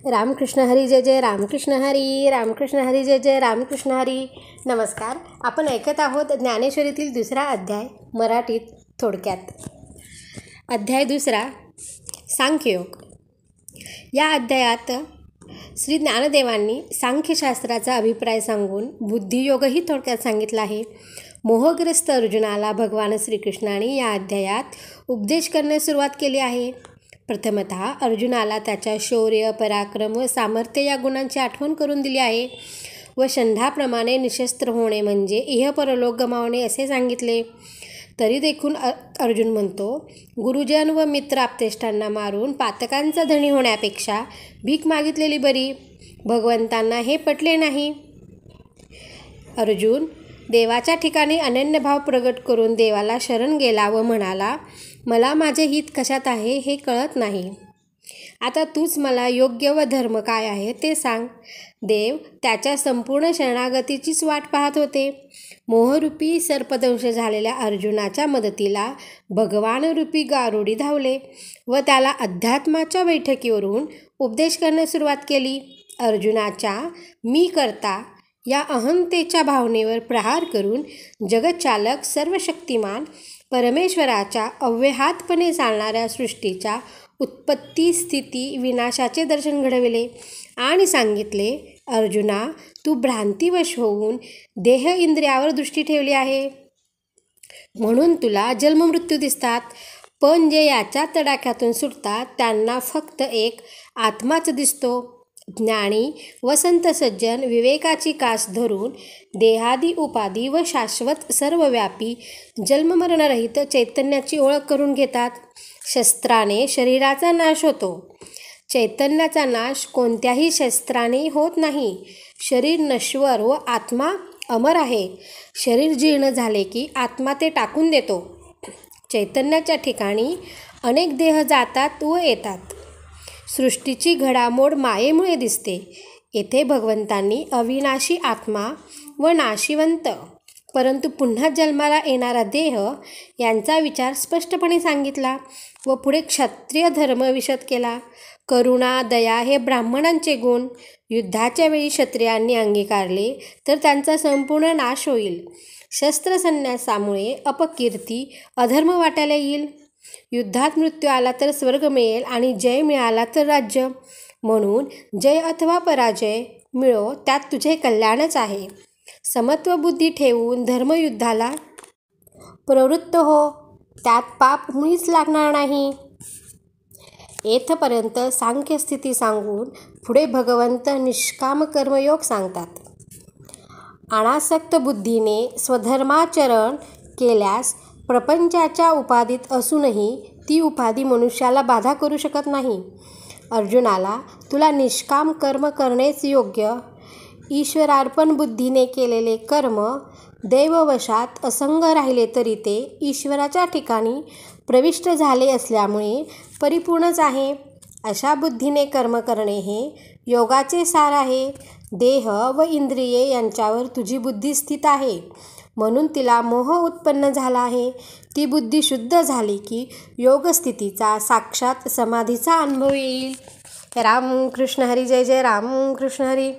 रामकृष्ण हरी जय जय रामकृष्ण हरी, रामकृष्ण हरी जय जय रामकृष्ण हरी. नमस्कार. आपण ऐकत आहोत ज्ञानेश्वरीतील दुसरा अध्याय मराठीत थोडक्यात. अध्याय दुसरा, सांख्ययोग. या अध्यायात श्री ज्ञानदेवांनी सांख्यशास्त्राचा अभिप्राय सांगून बुद्धियोगही थोडक्यात सांगितला आहे. मोहग्रस्त अर्जुनाला भगवान श्रीकृष्णाने या अध्यायात उपदेश करण्यास सुरुवात केली आहे. प्रथमतः अर्जुनाला त्याच्या शौर्य, पराक्रम व सामर्थ्य या गुणांची आठवण करून दिली आहे व षंढाप्रमाणे निशस्त्र होणे म्हणजे इहपरलोक गमावणे असे सांगितले. तरी देखील अर्जुन म्हणतो, गुरुजन व मित्र आप्तेष्टांना मारून पातकांचा धनी होण्यापेक्षा भीक मागितलेली बरी. भगवंतांना हे पटले नाही. अर्जुन देवाच्या ठिकाणी अनन्यभाव प्रगट करून देवाला शरण गेला व म्हणाला, मला माझे हित कशात आहे हे कळत नाही. आता तूच मला योग्य व धर्म काय आहे ते सांग. देव त्याच्या संपूर्ण शरणागतीचीच वाट पाहत होते. मोहरूपी सर्पदंश झालेल्या अर्जुनाच्या मदतीला भगवानरूपी गारुडी धावले व त्याला अध्यात्माच्या बैठकीवरून उपदेश करण्यास सुरुवात केली. अर्जुनाच्या मी करता या अहंतेच्या भावनेवर प्रहार करून जगतचालक सर्वशक्तिमान परमेश्वराच्या अव्यहातपणे चालणाऱ्या सृष्टीच्या उत्पत्ती स्थिती विनाशाचे दर्शन घडविले आणि सांगितले, अर्जुना तू भ्रांतीवश होऊन देह इंद्रियावर दृष्टी ठेवली आहे म्हणून तुला जन्ममृत्यू दिसतात. पण जे याच्या तडाख्यातून सुटतात त्यांना फक्त एक आत्माच दिसतो. ज्ञानी व संत सज्जन विवेकाची कास धरून देहादी उपाधी व शाश्वत सर्वव्यापी जन्ममरणरहित चैतन्याची ओळख करून घेतात. शस्त्राने शरीराचा नाश होतो. चैतन्याचा नाश कोणत्याही शस्त्राने होत नाही. शरीर नश्वर व आत्मा अमर आहे. शरीर जीर्ण झाले की आत्मा ते टाकून देतो. चैतन्याच्या ठिकाणी अनेक देह जातात व येतात. सृष्टीची घडामोड मायेमुळे दिसते. येथे भगवंतांनी अविनाशी आत्मा व नाशिवंत परंतु पुन्हा जन्माला येणारा देह यांचा विचार स्पष्टपणे सांगितला व पुढे क्षत्रिय धर्म विशद केला. करुणा, दया हे ब्राह्मणांचे गुण युद्धाच्या वेळी क्षत्रियांनी अंगीकारले तर त्यांचा संपूर्ण नाश होईल. शस्त्रसन्यासामुळे अपकीर्ती, अधर्म वाटायला येईल. युद्धात मृत्यू आला तर स्वर्ग मिळेल आणि जय मिळाला तर राज्य. म्हणून जय अथवा पराजय मिळो त्यात तुझे कल्याणच आहे. समत्व बुद्धी ठेवून धर्मयुद्धाला प्रवृत्त हो, त्यात पाप मुळीच लागणार नाही. येथपर्यंत सांख्यस्थिती सांगून पुढे भगवंत निष्काम कर्मयोग सांगतात. अनासक्त बुद्धीने स्वधर्माचरण केल्यास प्रपंचाच्या उपाधीत असूनही ती उपाधी मनुष्याला बाधा करू शकत नाही. अर्जुनाला तुला निष्काम कर्म करणेच योग्य. ईश्वरार्पण बुद्धीने केलेले कर्म दैववशात असंग राहिले तरी ते ईश्वराच्या ठिकाणी प्रविष्ट झाले असल्यामुळे परिपूर्णच आहे. अशा बुद्धीने कर्म करणे हे योगाचे सार आहे. देह व इंद्रिये यांच्यावर तुझी बुद्धी स्थित आहे म्हणून तिला मोह उत्पन्न झाला आहे. ती बुद्धी शुद्ध झाली की योगस्थितीचा साक्षात समाधीचा अनुभव येईल. रामकृष्ण हरी जय जय रामकृष्ण हरी.